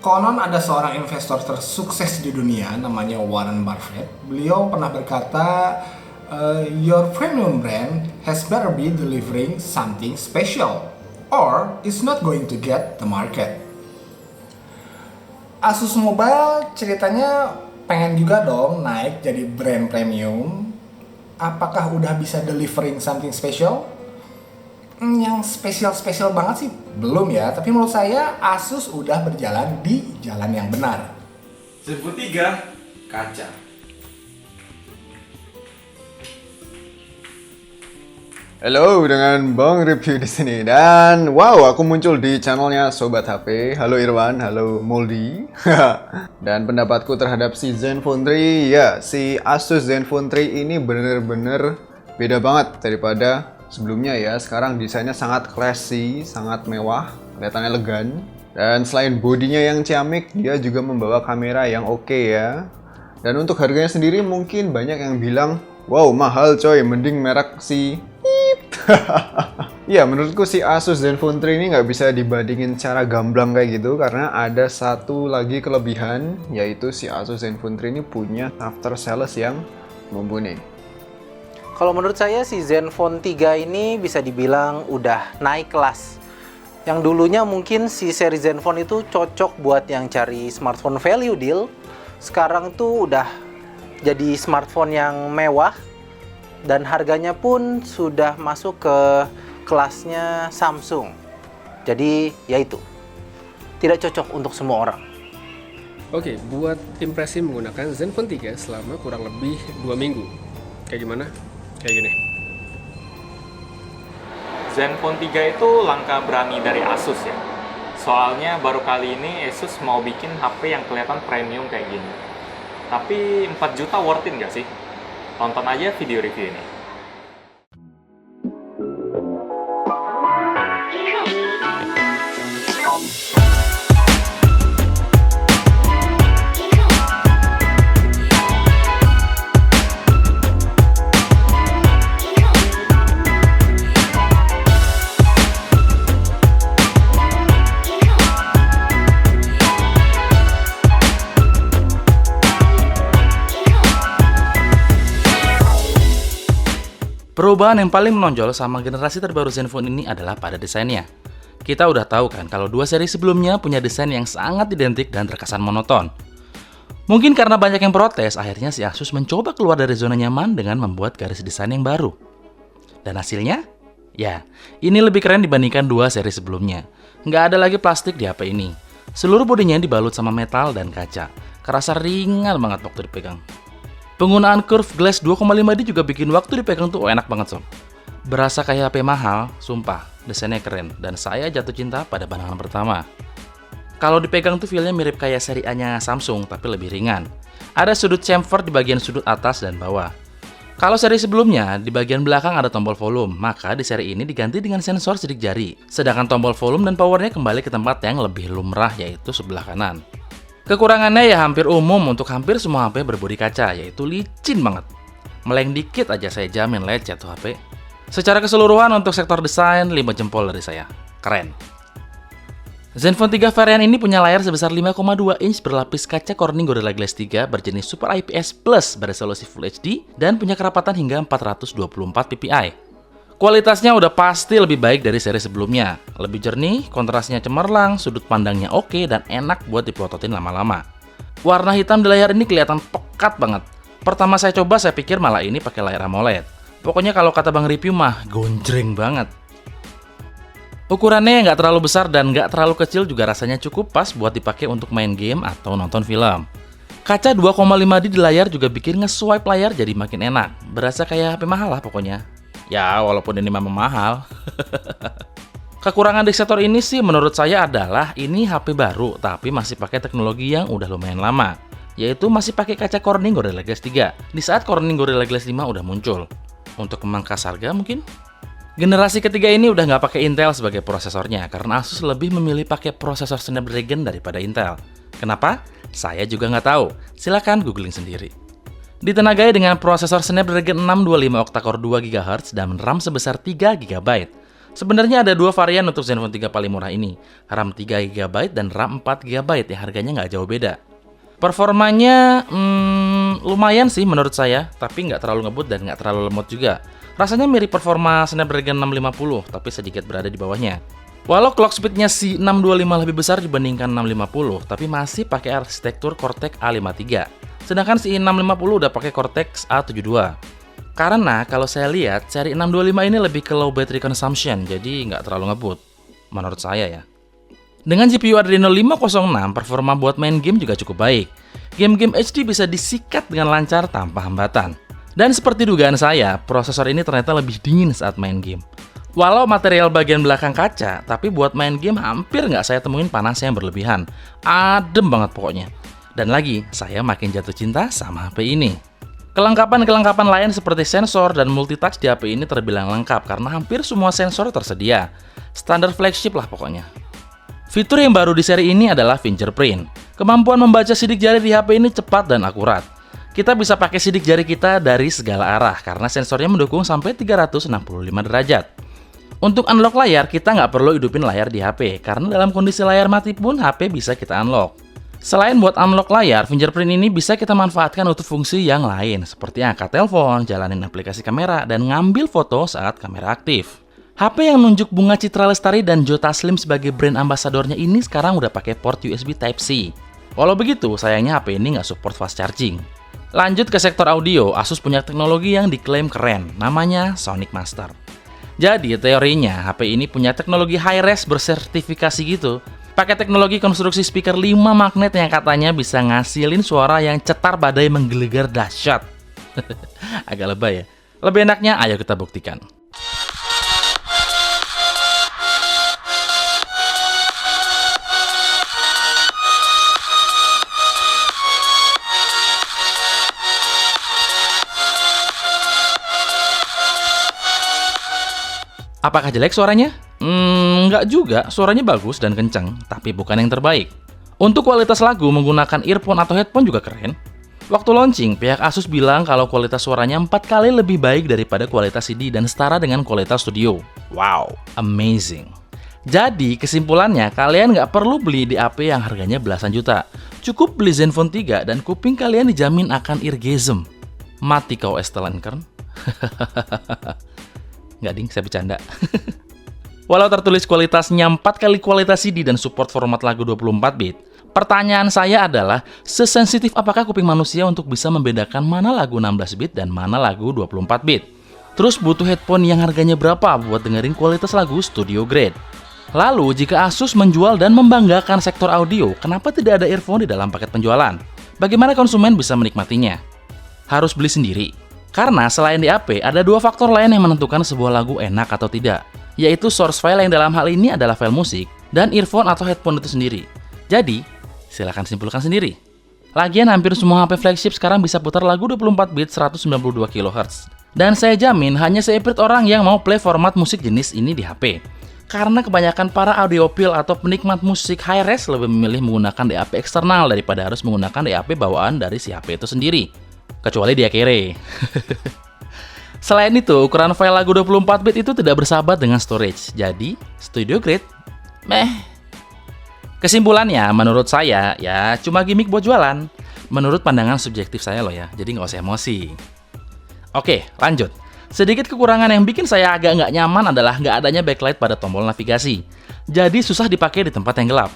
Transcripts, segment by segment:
Konon ada seorang investor tersukses di dunia namanya Warren Buffett. Beliau pernah berkata, your premium brand has better be delivering something special or it's not going to get the market. Asus Mobile ceritanya pengen juga dong naik jadi brand premium. Apakah udah bisa delivering something special? Yang spesial banget sih belum ya, tapi menurut saya Asus udah berjalan di jalan yang benar. Zenfone 3 kaca. Halo, dengan Bang Review di sini dan wow, aku muncul di channelnya Sobat HP. Halo Irwan, halo Moldy. Dan pendapatku terhadap si Zenfone 3, ya, si Asus Zenfone 3 ini bener-bener beda banget daripada sebelumnya ya. Sekarang desainnya sangat classy, sangat mewah, kelihatannya elegan. Dan selain bodinya yang ciamik, dia juga membawa kamera yang oke ya. Dan untuk harganya sendiri mungkin banyak yang bilang, wow mahal coy, mending merek si ya, menurutku si Asus Zenfone 3 ini nggak bisa dibandingin secara gamblang kayak gitu, karena ada satu lagi kelebihan, yaitu si Asus Zenfone 3 ini punya after sales yang mumpuni. Kalau menurut saya si Zenfone 3 ini bisa dibilang udah naik kelas. Yang dulunya mungkin si seri Zenfone itu cocok buat yang cari smartphone value deal. Sekarang tuh udah jadi smartphone yang mewah dan harganya pun sudah masuk ke kelasnya Samsung. Jadi ya itu, tidak cocok untuk semua orang. Oke, buat impresi menggunakan Zenfone 3 selama kurang lebih 2 minggu. Kayak gimana? Kayak gini. Zenfone 3 itu langkah berani dari Asus ya. Soalnya baru kali ini Asus mau bikin HP yang kelihatan premium kayak gini. Tapi 4 juta worth it nggak sih? Tonton aja video review ini. Perubahan yang paling menonjol sama generasi terbaru Zenfone ini adalah pada desainnya. Kita udah tahu kan kalau dua seri sebelumnya punya desain yang sangat identik dan terkesan monoton. Mungkin karena banyak yang protes, akhirnya si Asus mencoba keluar dari zona nyaman dengan membuat garis desain yang baru. Dan hasilnya? Ya, ini lebih keren dibandingkan dua seri sebelumnya. Nggak ada lagi plastik di HP ini. Seluruh bodinya dibalut sama metal dan kaca. Kerasa ringan banget waktu dipegang. Penggunaan curve glass 2,5D juga bikin waktu dipegang tuh enak banget sob. Berasa kayak HP mahal, sumpah, desainnya keren dan saya jatuh cinta pada pandangan pertama. Kalau dipegang tuh feelnya mirip kayak seri A-nya Samsung tapi lebih ringan. Ada sudut chamfer di bagian sudut atas dan bawah. Kalau seri sebelumnya, di bagian belakang ada tombol volume, maka di seri ini diganti dengan sensor sidik jari. Sedangkan tombol volume dan powernya kembali ke tempat yang lebih lumrah, yaitu sebelah kanan. Kekurangannya ya hampir umum untuk hampir semua HP berbodi kaca, yaitu licin banget. Meleng dikit aja saya jamin lecet tuh HP. Secara keseluruhan untuk sektor desain, 5 jempol dari saya. Keren. Zenfone 3 varian ini punya layar sebesar 5,2 inch berlapis kaca Corning Gorilla Glass 3 berjenis Super IPS Plus beresolusi Full HD dan punya kerapatan hingga 424 ppi. Kualitasnya udah pasti lebih baik dari seri sebelumnya. Lebih jernih, kontrasnya cemerlang, sudut pandangnya oke, dan enak buat dipelototin lama-lama. Warna hitam di layar ini kelihatan pekat banget. Pertama saya coba, saya pikir malah ini pakai layar AMOLED. Pokoknya kalau kata Bang Review mah, gonjreng banget. Ukurannya nggak terlalu besar dan nggak terlalu kecil juga rasanya cukup pas buat dipakai untuk main game atau nonton film. Kaca 2,5D di layar juga bikin nge-swipe layar jadi makin enak. Berasa kayak HP mahal lah pokoknya. Ya, walaupun ini memang mahal. Kekurangan di sektor ini sih menurut saya adalah ini HP baru tapi masih pakai teknologi yang udah lumayan lama, yaitu masih pakai kaca Corning Gorilla Glass 3 di saat Corning Gorilla Glass 5 udah muncul. Untuk memangkas harga mungkin? Generasi ketiga ini udah nggak pakai Intel sebagai prosesornya karena Asus lebih memilih pakai prosesor Snapdragon daripada Intel. Kenapa? Saya juga nggak tahu. Silakan googling sendiri. Ditenagai dengan prosesor Snapdragon 625 octa-core 2 GHz dan RAM sebesar 3 GB. Sebenarnya ada dua varian untuk Zenfone 3 paling murah ini, RAM 3GB dan RAM 4GB yang harganya nggak jauh beda. Performanya lumayan sih menurut saya, tapi nggak terlalu ngebut dan nggak terlalu lemot juga. Rasanya mirip performa Snapdragon 650, tapi sedikit berada di bawahnya. Walau clock speednya si 625 lebih besar dibandingkan 650, tapi masih pakai arsitektur Cortex A53. Sedangkan si 650 udah pakai Cortex A72. Karena kalau saya lihat, seri 625 ini lebih ke low battery consumption, jadi nggak terlalu ngebut. Menurut saya ya. Dengan GPU Adreno 506, performa buat main game juga cukup baik. Game-game HD bisa disikat dengan lancar tanpa hambatan. Dan seperti dugaan saya, prosesor ini ternyata lebih dingin saat main game. Walau material bagian belakang kaca, tapi buat main game hampir nggak saya temuin panas yang berlebihan. Adem banget pokoknya. Dan lagi, saya makin jatuh cinta sama HP ini. Kelengkapan-kelengkapan lain seperti sensor dan multitouch di HP ini terbilang lengkap karena hampir semua sensor tersedia. Standar flagship lah pokoknya. Fitur yang baru di seri ini adalah fingerprint. Kemampuan membaca sidik jari di HP ini cepat dan akurat. Kita bisa pakai sidik jari kita dari segala arah karena sensornya mendukung sampai 365 derajat. Untuk unlock layar, kita nggak perlu hidupin layar di HP karena dalam kondisi layar mati pun HP bisa kita unlock. Selain buat unlock layar, fingerprint ini bisa kita manfaatkan untuk fungsi yang lain seperti angkat telepon, jalanin aplikasi kamera, dan ngambil foto saat kamera aktif. HP yang nunjuk Bunga Citra Lestari dan Joe Taslim sebagai brand ambasadornya ini sekarang udah pakai port USB Type-C. Walau begitu, sayangnya HP ini nggak support fast charging. Lanjut ke sektor audio, Asus punya teknologi yang diklaim keren, namanya Sonic Master. Jadi teorinya HP ini punya teknologi high-res bersertifikasi gitu. Pakai teknologi konstruksi speaker 5 magnet yang katanya bisa ngasilin suara yang cetar badai menggelegar dahsyat. Agak lebay ya. Lebih enaknya ayo kita buktikan. Apakah jelek suaranya? Enggak juga, suaranya bagus dan kenceng, tapi bukan yang terbaik. Untuk kualitas lagu menggunakan earphone atau headphone juga keren. Waktu launching, pihak Asus bilang kalau kualitas suaranya 4 kali lebih baik daripada kualitas CD dan setara dengan kualitas studio. Wow, amazing. Jadi, kesimpulannya, kalian nggak perlu beli DAP yang harganya belasan juta. Cukup beli Zenfone 3 dan kuping kalian dijamin akan eargasm. Mati kau Estelan-kern. Nggak ding, saya bercanda. Walau tertulis kualitasnya 4 kali kualitas CD dan support format lagu 24 bit, pertanyaan saya adalah, sesensitif apakah kuping manusia untuk bisa membedakan mana lagu 16 bit dan mana lagu 24 bit? Terus butuh headphone yang harganya berapa buat dengerin kualitas lagu studio grade? Lalu, jika Asus menjual dan membanggakan sektor audio, kenapa tidak ada earphone di dalam paket penjualan? Bagaimana konsumen bisa menikmatinya? Harus beli sendiri. Karena selain DAP, ada dua faktor lain yang menentukan sebuah lagu enak atau tidak, yaitu source file yang dalam hal ini adalah file musik, dan earphone atau headphone itu sendiri. Jadi, silahkan simpulkan sendiri. Lagian hampir semua HP flagship sekarang bisa putar lagu 24 bit 192 kHz. Dan saya jamin hanya seeprit orang yang mau play format musik jenis ini di HP. Karena kebanyakan para audiophile atau penikmat musik high-res lebih memilih menggunakan DAP eksternal daripada harus menggunakan DAP bawaan dari si HP itu sendiri. Kecuali dia kere. Selain itu, ukuran file lagu 24 bit itu tidak bersahabat dengan storage. Jadi, studio grade, meh. Kesimpulannya, menurut saya, ya cuma gimmick buat jualan. Menurut pandangan subjektif saya loh ya, jadi nggak usah emosi. Oke, lanjut. Sedikit kekurangan yang bikin saya agak nggak nyaman adalah nggak adanya backlight pada tombol navigasi. Jadi susah dipakai di tempat yang gelap.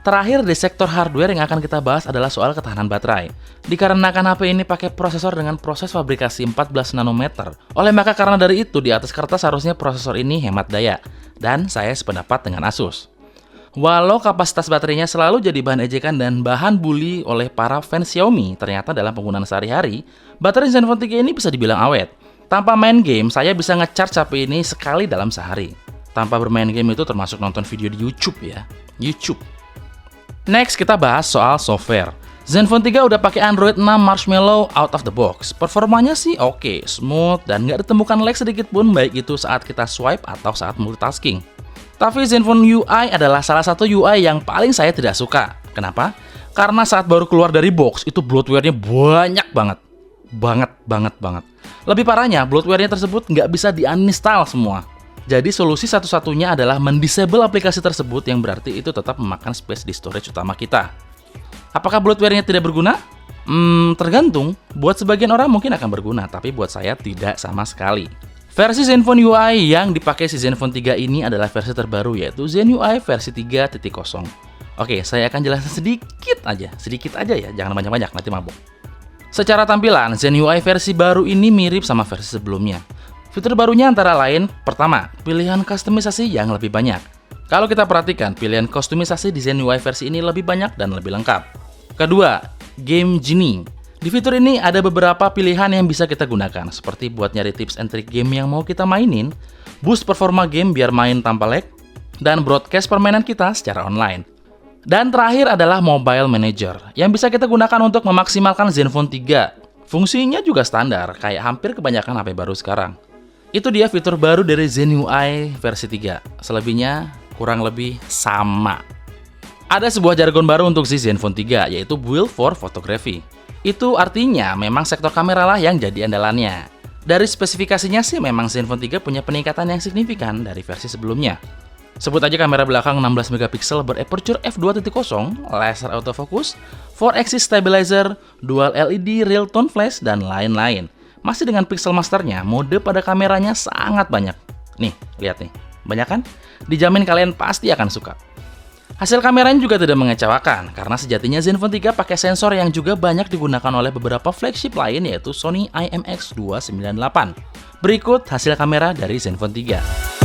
Terakhir di sektor hardware yang akan kita bahas adalah soal ketahanan baterai. Dikarenakan HP ini pakai prosesor dengan proses fabrikasi 14 nanometer, oleh maka karena dari itu di atas kertas harusnya prosesor ini hemat daya. Dan saya sependapat dengan Asus. Walau kapasitas baterainya selalu jadi bahan ejekan dan bahan bully oleh para fans Xiaomi, ternyata dalam penggunaan sehari-hari, baterai Zenfone 3 ini bisa dibilang awet. Tanpa main game, saya bisa nge-charge HP ini sekali dalam sehari. Tanpa bermain game itu termasuk nonton video di YouTube ya. YouTube. Next, kita bahas soal software. Zenfone 3 udah pakai Android 6 Marshmallow out of the box. Performanya sih oke, smooth, dan nggak ditemukan lag sedikit pun baik itu saat kita swipe atau saat multitasking. Tapi Zenfone UI adalah salah satu UI yang paling saya tidak suka. Kenapa? Karena saat baru keluar dari box, itu bloatware-nya banyak banget. Banget. Lebih parahnya, bloatware-nya tersebut nggak bisa di-uninstall semua. Jadi solusi satu-satunya adalah mendisable aplikasi tersebut yang berarti itu tetap memakan space di storage utama kita. Apakah bloatware-nya tidak berguna? Tergantung. Buat sebagian orang mungkin akan berguna, tapi buat saya tidak sama sekali. Versi ZenFone UI yang dipakai si ZenFone 3 ini adalah versi terbaru, yaitu Zen UI versi 3.0. Oke, saya akan jelaskan sedikit aja ya, jangan banyak-banyak, nanti mabuk. Secara tampilan, Zen UI versi baru ini mirip sama versi sebelumnya. Fitur barunya antara lain, pertama, pilihan kustomisasi yang lebih banyak. Kalau kita perhatikan, pilihan kustomisasi di Zen UI versi ini lebih banyak dan lebih lengkap. Kedua, Game Genie. Di fitur ini ada beberapa pilihan yang bisa kita gunakan, seperti buat nyari tips and trick game yang mau kita mainin, boost performa game biar main tanpa lag, dan broadcast permainan kita secara online. Dan terakhir adalah Mobile Manager, yang bisa kita gunakan untuk memaksimalkan ZenFone 3. Fungsinya juga standar, kayak hampir kebanyakan HP baru sekarang. Itu dia fitur baru dari Zen UI versi 3. Selebihnya kurang lebih sama. Ada sebuah jargon baru untuk si ZenFone 3, yaitu Build for Photography. Itu artinya memang sektor kamera lah yang jadi andalannya. Dari spesifikasinya sih memang ZenFone 3 punya peningkatan yang signifikan dari versi sebelumnya. Sebut aja kamera belakang 16 megapiksel beraperture f2.0, laser autofocus, 4-axis stabilizer, dual LED real tone flash, dan lain-lain. Masih dengan pixel masternya, mode pada kameranya sangat banyak. Nih, lihat nih. Banyak kan? Dijamin kalian pasti akan suka. Hasil kameranya juga tidak mengecewakan, karena sejatinya ZenFone 3 pakai sensor yang juga banyak digunakan oleh beberapa flagship lain, yaitu Sony IMX298. Berikut hasil kamera dari ZenFone 3.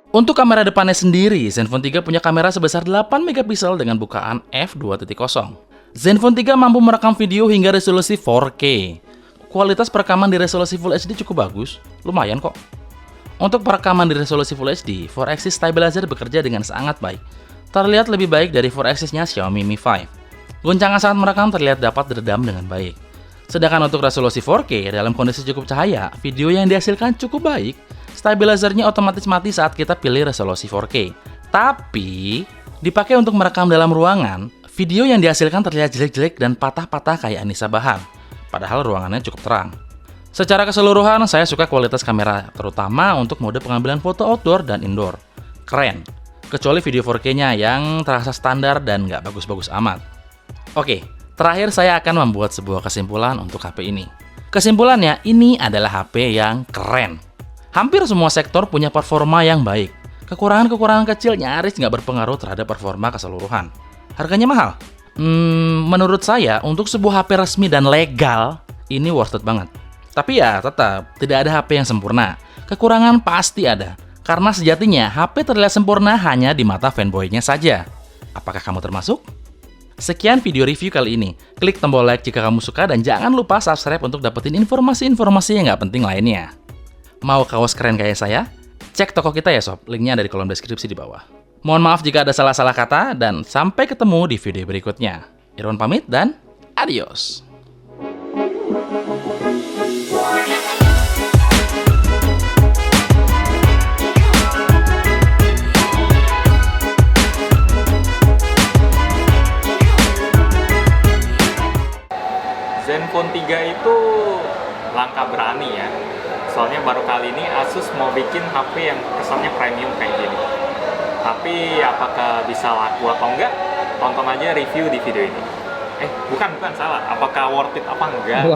Untuk kamera depannya sendiri, ZenFone 3 punya kamera sebesar 8 megapiksel dengan bukaan f2.0. ZenFone 3 mampu merekam video hingga resolusi 4K. Kualitas perekaman di resolusi Full HD cukup bagus, lumayan kok. Untuk perekaman di resolusi Full HD, 4-axis stabilizer bekerja dengan sangat baik. Terlihat lebih baik dari 4-axisnya Xiaomi Mi 5. Goncangan saat merekam terlihat dapat diredam dengan baik. Sedangkan untuk resolusi 4K dalam kondisi cukup cahaya, video yang dihasilkan cukup baik. Stabilizernya otomatis mati saat kita pilih resolusi 4K. Tapi, dipakai untuk merekam dalam ruangan, video yang dihasilkan terlihat jelek-jelek dan patah-patah kayak Anissa Bahar. Padahal ruangannya cukup terang. Secara keseluruhan, saya suka kualitas kamera, terutama untuk mode pengambilan foto outdoor dan indoor. Keren. Kecuali video 4K-nya yang terasa standar dan nggak bagus-bagus amat. Oke, terakhir saya akan membuat sebuah kesimpulan untuk HP ini. Kesimpulannya, ini adalah HP yang keren. Hampir semua sektor punya performa yang baik. Kekurangan-kekurangan kecil nyaris nggak berpengaruh terhadap performa keseluruhan. Harganya mahal? Menurut saya, untuk sebuah HP resmi dan legal, ini worth it banget. Tapi ya, tetap, tidak ada HP yang sempurna. Kekurangan pasti ada. Karena sejatinya, HP terlihat sempurna hanya di mata fanboy-nya saja. Apakah kamu termasuk? Sekian video review kali ini. Klik tombol like jika kamu suka dan jangan lupa subscribe untuk dapetin informasi-informasi yang nggak penting lainnya. Mau kaos keren kayak saya? Cek toko kita ya sob, linknya ada di kolom deskripsi di bawah. Mohon maaf jika ada salah-salah kata, dan sampai ketemu di video berikutnya. Irwan pamit dan adios. ZenFone 3 itu langkah berani ya. Soalnya baru kali ini Asus mau bikin HP yang kesannya premium kayak gini. Tapi apakah bisa laku atau enggak? Tonton aja review di video ini. Bukan salah. Apakah worth it apa enggak?